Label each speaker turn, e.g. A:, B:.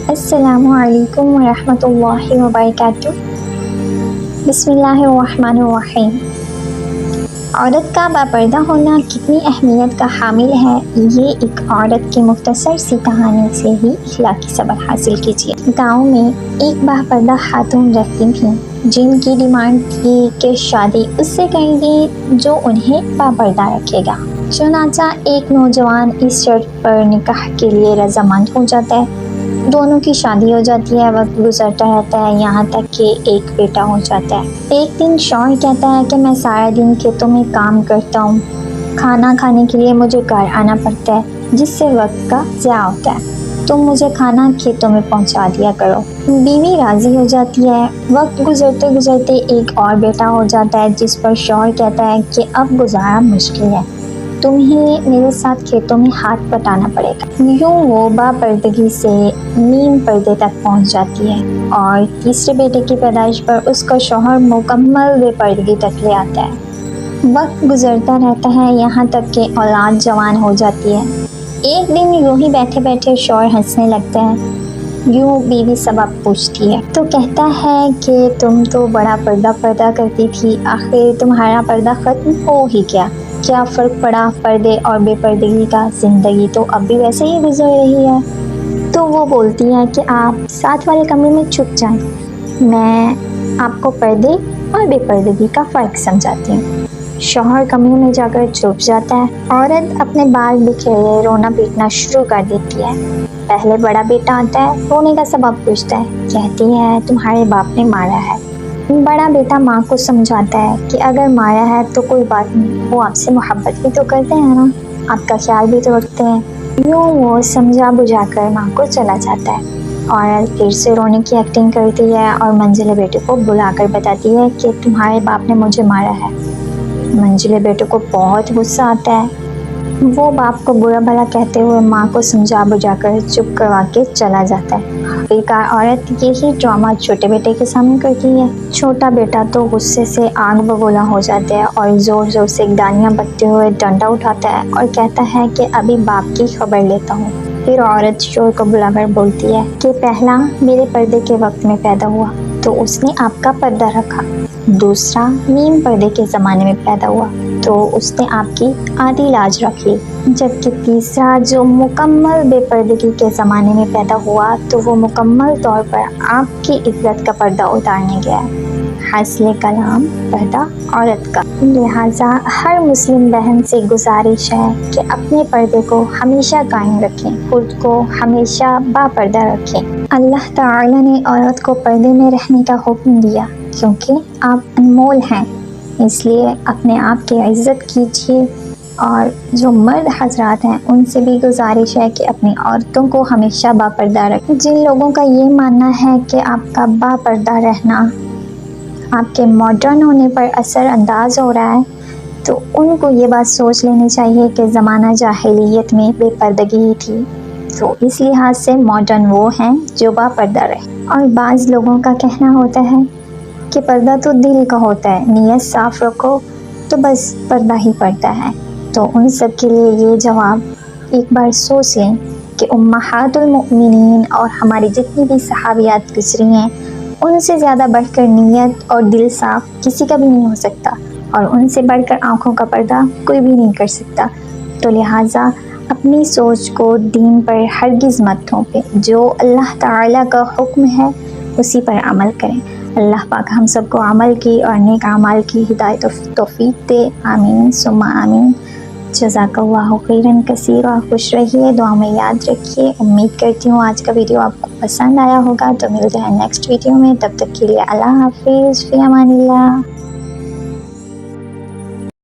A: अस्सलामु अलैकुम वरहमतुल्लाहि वबरकातुह। बिस्मिल्लाहिर्रहमानिर्रहीम। औरत का बापर्दा होना कितनी अहमियत का हामिल है, ये एक औरत की मुख्तसर सी कहानी से ही इखलाकी सबक हासिल कीजिए। गाँव में एक बापर्दा खातून रहती थीं जिनकी डिमांड थी कि शादी उससे करेंगी जो उन्हें बापर्दा रखेगा। चुनांचा एक नौजवान इस शर्त पर निकाह के लिए रजामंद हो जाता है। दोनों की शादी हो जाती है, वक्त गुजरता रहता है, यहाँ तक कि एक बेटा हो जाता है। एक दिन शौहर कहता है कि मैं सारा दिन खेतों में काम करता हूँ, खाना खाने के लिए मुझे घर आना पड़ता है, जिससे वक्त का ज़्या होता है। तुम मुझे खाना खेतों में पहुँचा दिया करो। बीवी राज़ी हो जाती है। वक्त गुजरते गुजरते एक और बेटा हो जाता है, जिस पर शौहर कहता है कि अब गुजारा मुश्किल है, तुम्हें मेरे साथ खेतों में हाथ बटाना पड़ेगा। यूँ वो बापर्दगी से नीम पर्दे तक पहुंच जाती है और तीसरे बेटे की पैदाइश पर उसका शौहर मुकम्मल बेपर्दगी तक ले आता है। वक्त गुजरता रहता है, यहाँ तक कि औलाद जवान हो जाती है। एक दिन यूँ ही बैठे बैठे शौहर हंसने लगता है। यूँ बीवी सबब पूछती है तो कहता है कि तुम तो बड़ा पर्दा करती थी, आखिर तुम्हारा पर्दा ख़त्म हो ही गया, क्या फ़र्क पड़ा पर्दे और बेपर्दगी का, ज़िंदगी तो अब भी वैसे ही गुजर रही है। तो वो बोलती है कि आप साथ वाले कमरे में छुप जाएं, मैं आपको पर्दे और बेपर्दगी का फ़र्क समझाती हूँ। शौहर कमरे में जाकर छुप जाता है। औरत अपने बाल बिखेरे रोना पीटना शुरू कर देती है। पहले बड़ा बेटा आता है, रोने का सबब पूछता है, कहती है तुम्हारे बाप ने मारा है। बड़ा बेटा माँ को समझाता है कि अगर मारा है तो कोई बात नहीं, वो आपसे मोहब्बत भी तो करते हैं ना, आपका ख्याल भी तो रखते हैं। यूँ वो समझा बुझा कर माँ को चला जाता है। औरत फिर से रोने की एक्टिंग करती है और मंजिले बेटे को बुलाकर बताती है कि तुम्हारे बाप ने मुझे मारा है। मंजिले बेटे को बहुत गुस्सा आता है। वो बाप को बुरा भला कहते हुए माँ को समझा बुझा कर चुप करवा के चला जाता है। आखिरकार औरत यही ड्रामा छोटे बेटे के सामने करती है। छोटा बेटा तो गुस्से से आग बबूला हो जाता है और ज़ोर ज़ोर से गालियाँ बकते हुए डंडा उठाता है और कहता है कि अभी बाप की खबर लेता हूँ। फिर औरत शोर को बुलाकर बोलती है कि पहला मेरे पर्दे के वक्त में पैदा हुआ तो उसने आपका पर्दा रखा, दूसरा नीम पर्दे के ज़माने में पैदा हुआ तो उसने आपकी आधी लाज रख ली, जबकि तीसरा जो मुकम्मल बेपर्दगी के ज़माने में पैदा हुआ तो वो मुकम्मल तौर पर आपकी इज्जत का पर्दा उतारने गया है। हासिल कलाम पर्दा औरत का। लिहाजा हर मुस्लिम बहन से गुजारिश है कि अपने पर्दे को हमेशा कायम रखें, खुद को हमेशा बापर्दा रखें। अल्लाह ताला ने औरत को पर्दे में रहने का हुक्म दिया क्योंकि आप अनमोल हैं, इसलिए अपने आप की इज़्ज़त कीजिए। और जो मर्द हजरात हैं उनसे भी गुजारिश है कि अपनी औरतों को हमेशा बापर्दा रखें। जिन लोगों का ये मानना है कि आपका बापर्दा रहना आपके मॉडर्न होने पर असर अंदाज हो रहा है, तो उनको ये बात सोच लेनी चाहिए कि ज़माना जाहिलियत में बेपर्दगी ही थी, तो इस लिहाज से मॉडर्न वो हैं जो बापर्दा रहे। और बाज़ लोगों का कहना होता है कि पर्दा तो दिल का होता है, नीयत साफ़ रखो तो बस पर्दा ही पड़ता है। तो उन सब के लिए ये जवाब एक बार सोच लें कि उम्महातुल मोमिनीन और हमारी जितनी भी सहाबियात गुजरी हैं, उनसे ज़्यादा बढ़कर नीयत और दिल साफ़ किसी का भी नहीं हो सकता और उनसे बढ़कर आँखों का पर्दा कोई भी नहीं कर सकता। तो लिहाजा अपनी सोच को दीन पर हरगिज़ मत थोपें, जो अल्लाह ताला का हुक्म है उसी पर अमल करें। अल्लाह पाक हम सबको अमल की और नेक अमाल की हिदायत और तौफीक दे। आमीन सुम्मा आमीन। जज़ाकल्लाहु खैरन कसीरा। खुश रहिए, दुआ में याद रखिए। उम्मीद करती हूँ आज का वीडियो आपको पसंद आया होगा। तो मिलते हैं नेक्स्ट वीडियो में, तब तक के लिए अल्लाह हाफिज़, फ़ी अमानिल्लाह।